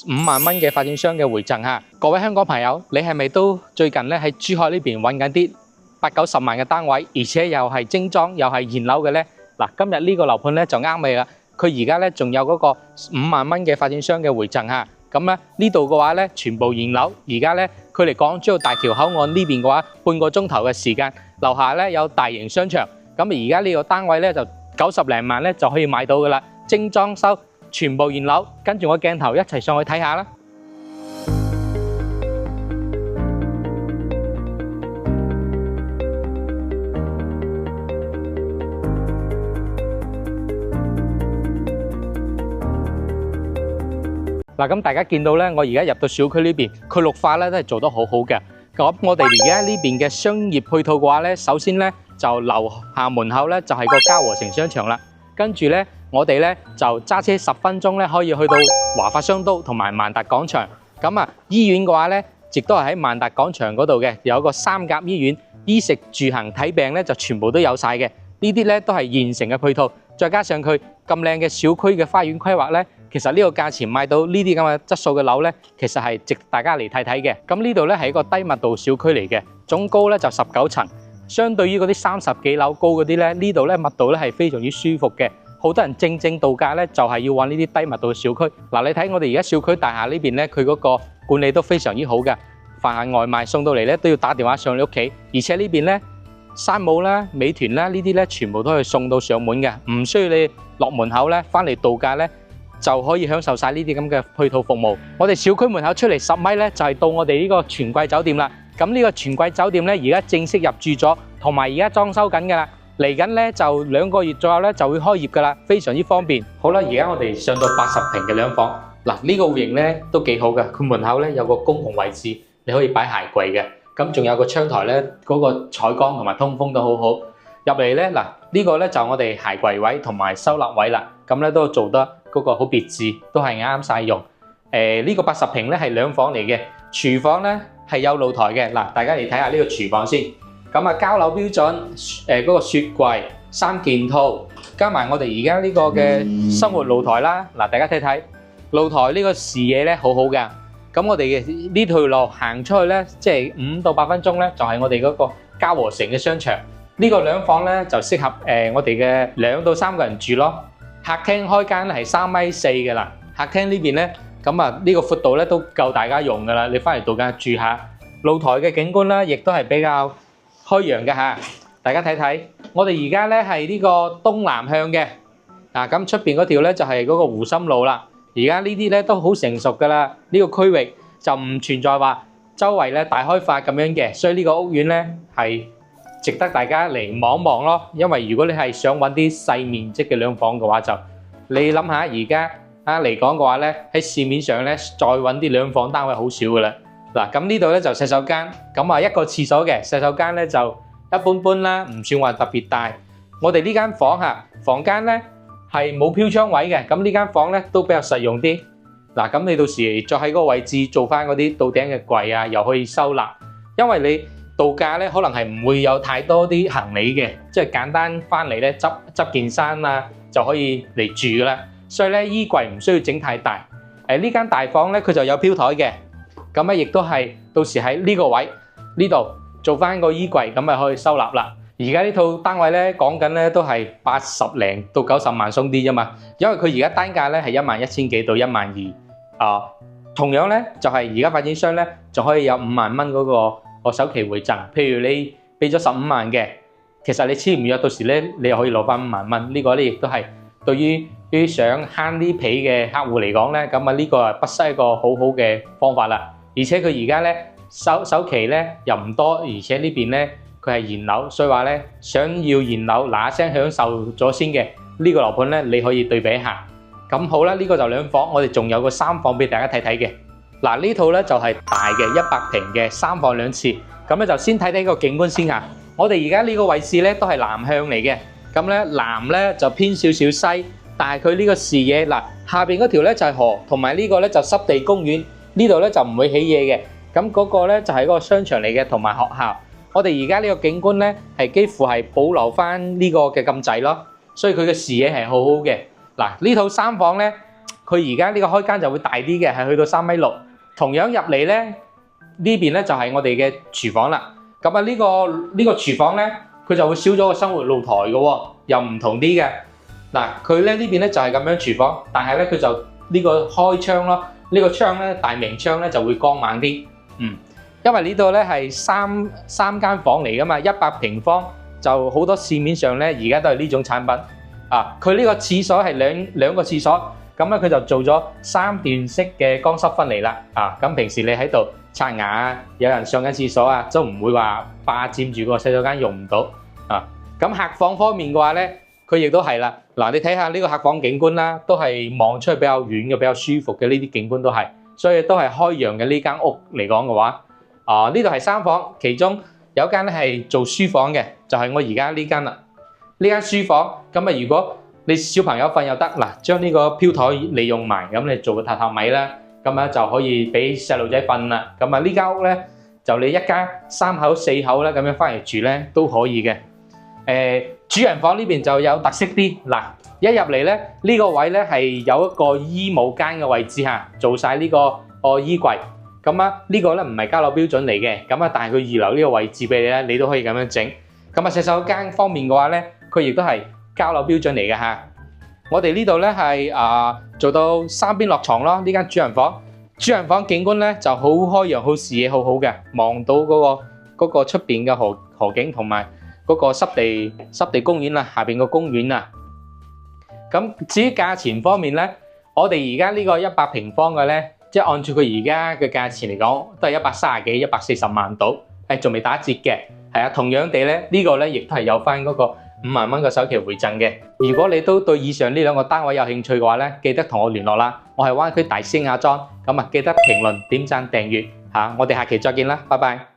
5萬蚊嘅發展商嘅回贈嚇。各位香港朋友，你係咪都最近咧喺珠海呢邊揾緊啲8、90萬嘅單位，而且又係精裝又係現樓嘅呢？嗱，今日呢個樓盤咧就啱你啦。佢而家咧仲有嗰個5萬蚊嘅發展商嘅回贈嚇。咁咧呢度嘅話咧全部現樓，而家咧距離港珠澳大橋口岸呢邊嘅話半個鐘頭嘅時間，樓下咧有大型商場。咁而家呢個單位咧就90零萬咧就可以買到噶啦，精裝修，全部現樓。跟住我鏡頭一齊上去睇下啦。嗱，咁大家見到咧，我而家入到小區呢邊，佢綠化咧都係做得好好嘅。咁我哋而家呢邊嘅商業配套嘅話咧，首先咧就樓下門口咧就係個嘉禾城商場啦。跟住咧，我哋咧就揸車10分鐘咧可以去到華發商都同埋萬達廣場。咁啊，醫院嘅話咧，亦都係喺萬達廣場嗰度嘅，有個3甲醫院，衣食住行睇病咧就全部都有晒嘅。呢啲咧都係現成嘅配套，再加上佢咁靚嘅小區嘅花園規劃咧。其實呢個價錢買到呢啲咁嘅質素嘅樓咧，其實係值得大家嚟睇睇嘅。咁呢度咧係一個低密度小區嚟嘅，總高咧就19層。相對於嗰啲30幾樓高嗰啲咧，呢度咧密度咧係非常之舒服嘅。好多人正度假咧就係要揾呢啲低密度嘅小區。嗱，你睇我哋而家小區大廈呢邊咧，佢嗰個管理都非常之好嘅。凡係外賣送到嚟咧，都要打電話上你屋企。而且呢邊咧，山姆啦、美團啦呢啲咧，全部都係送到上門嘅，唔需要你落門口咧，翻嚟度假咧。就可以享受晒呢啲咁嘅配套服務。我哋小區門口出嚟10米咧，就係到我哋呢個全季酒店啦。咁呢個全季酒店咧，而家正式入住咗，同埋而家裝修緊噶啦。嚟緊咧就2個月左右咧就會開業噶啦，非常之方便。好啦，而家我哋上到80平嘅兩房。嗱，呢個戶型咧都幾好嘅，佢門口咧有個公共位置，你可以擺鞋櫃嘅。咁仲有個窗台咧，嗰個採光同埋通風都好好。入嚟咧，嗱呢個咧就我哋鞋櫃位同埋收納位啦。咁咧都做得嗰個好別致，都係啱晒用。呢個80平咧係兩房嚟嘅，廚房咧係有露台嘅。嗱，大家嚟睇下呢個廚房先。咁啊，交樓標準，嗰個雪櫃3件套，加埋我哋而家呢個嘅生活露台啦。嗱，大家睇睇露台呢個視野咧好好嘅。咁我哋嘅呢條路行出去咧，即係5到8分鐘咧，就係我哋嗰個嘉禾城嘅商場。呢個兩房咧就適合我哋嘅2到3個人住咯。客廳開間咧係3.4米嘅啦，客廳呢邊咧咁啊呢個闊度咧都夠大家用噶啦，你翻嚟度假住下。露台嘅景觀咧亦都係比較開揚嘅嚇，大家睇睇。我哋而家咧係呢個東南向嘅，咁出邊嗰條咧就係嗰個湖心路啦。而家呢啲咧都好成熟噶啦，呢個區域就唔存在話周圍咧大開發咁樣嘅，所以呢個屋苑咧係值得大家嚟望望咯，因為如果你係想揾啲細面積嘅兩房嘅話，就你諗下而家嚟講嘅話咧，喺市面上咧再揾啲兩房單位好少噶啦。嗱，咁呢度咧就洗手間，咁啊一個廁所嘅洗手間咧就一般般啦，唔算話特別大。我哋呢間房房間咧係冇飄窗位嘅，咁呢間房咧都比較實用啲。嗱，咁你到時再喺嗰個位置做翻嗰啲到頂嘅櫃啊，又可以收納，因為你度假咧可能係唔會有太多啲行李嘅，即係簡單翻嚟咧執件衫啊就可以嚟住噶啦。所以咧衣櫃唔需要整太大。呢間大房咧佢就有飄台嘅，咁咧亦都係到時喺呢個位呢度做翻個衣櫃，咁咪可以收納啦。而家呢套單位咧講緊咧都係80零到90萬鬆啲啫嘛，因為佢而家單價咧係11000幾到12000同樣咧就係而家發展商咧仲可以有5萬蚊嗰個首期回贈。譬如你俾咗15萬嘅，其實你簽唔約到時咧你又可以攞翻5萬蚊。呢個咧亦都係對於啲想慳啲皮嘅客戶嚟講咧，咁啊呢個係不失一個好好嘅方法啦。而且佢而家咧首期咧又唔多，而且呢邊咧佢係現樓，所以話咧想要現樓嗱一聲享受咗先嘅呢個樓盤咧，你可以對比一下。咁好啦，呢個就兩房，我哋仲有個3房俾大家睇睇嘅。嗱，呢套咧就係大嘅100平嘅3房2廁，咁咧就先睇睇個景觀先嚇。我哋而家呢個位置咧都係南向嚟嘅，咁咧南咧就偏少少西，但係佢呢個視野嗱下邊嗰條咧就係河，同埋呢個咧就濕地公園，呢度咧就唔會起嘢嘅。咁嗰個咧就係嗰個商場嚟嘅，同埋學校。我哋而家呢個景觀咧係幾乎係保留翻呢個嘅咁滯咯，所以佢嘅視野係好好嘅。嗱，呢套3房咧，佢佢而家呢個開間就會大啲嘅，係去到3.6米。同樣入嚟咧，呢邊咧就係我哋嘅廚房啦。咁啊呢個廚房咧，佢就會少咗個生活露台嘅喎，又唔同啲嘅。嗱，佢咧呢邊咧就係咁樣廚房，但係咧佢就呢個開窗咯，呢個窗咧大明窗咧就會光猛啲。因為呢度咧係三間房嚟噶嘛，100平方就好多市面上咧而家都係呢種產品啊。佢呢個廁所係兩個廁所，咁咧佢就做咗3段式嘅乾濕分離啦。啊，咁平時你喺度刷牙啊，有人上緊廁所啊，都唔會話霸佔住個洗手間用唔到啊。咁客房方面嘅話咧，佢亦都係啦。嗱，你睇下呢個客房景觀啦，都係望出去比較遠嘅、比較舒服嘅呢啲景觀都係，所以都係開揚嘅呢間屋嚟講嘅話。呢度係3房，其中有一間咧係做書房嘅，就係我而家呢間啦。呢間書房咁啊，如果你小朋友瞓又得，嗱，將呢個飄台利用埋，咁你做個榻榻米啦，咁啊就可以俾細路仔瞓啦。咁啊呢間屋咧，就你一家3口4口咧咁樣翻嚟住咧都可以嘅。主人房呢邊就有特色啲，嗱，一入嚟咧呢個位咧係有一個衣帽間嘅位置嚇，做晒呢個衣櫃。咁啊，呢個咧唔係交樓標準嚟嘅，咁啊，但係佢預留呢個位置俾你咧，你都可以咁樣整。咁啊，洗手間方面嘅話咧，佢亦都係交樓標準嚟嘅嚇。我哋呢度咧係做到3邊落床咯，呢間主人房。主人房景觀咧就好開揚，好視野好好嘅，望到嗰個出邊嘅河景同埋嗰個濕地公園啦，下邊個公園啊。咁至於價錢方面咧，我哋而家呢個100平方嘅咧，即係按照佢而家嘅價錢嚟講，都係130幾、140萬到，仲未打折嘅。係啊，同樣地咧，呢個咧亦都係有翻嗰個5萬蚊嘅首期回贈嘅。如果你都對以上呢2個單位有興趣嘅話咧，記得同我聯絡啦。我係灣區大師兄阿莊，咁啊記得評論、點讚、訂閱嚇，我哋下期再見啦，拜拜。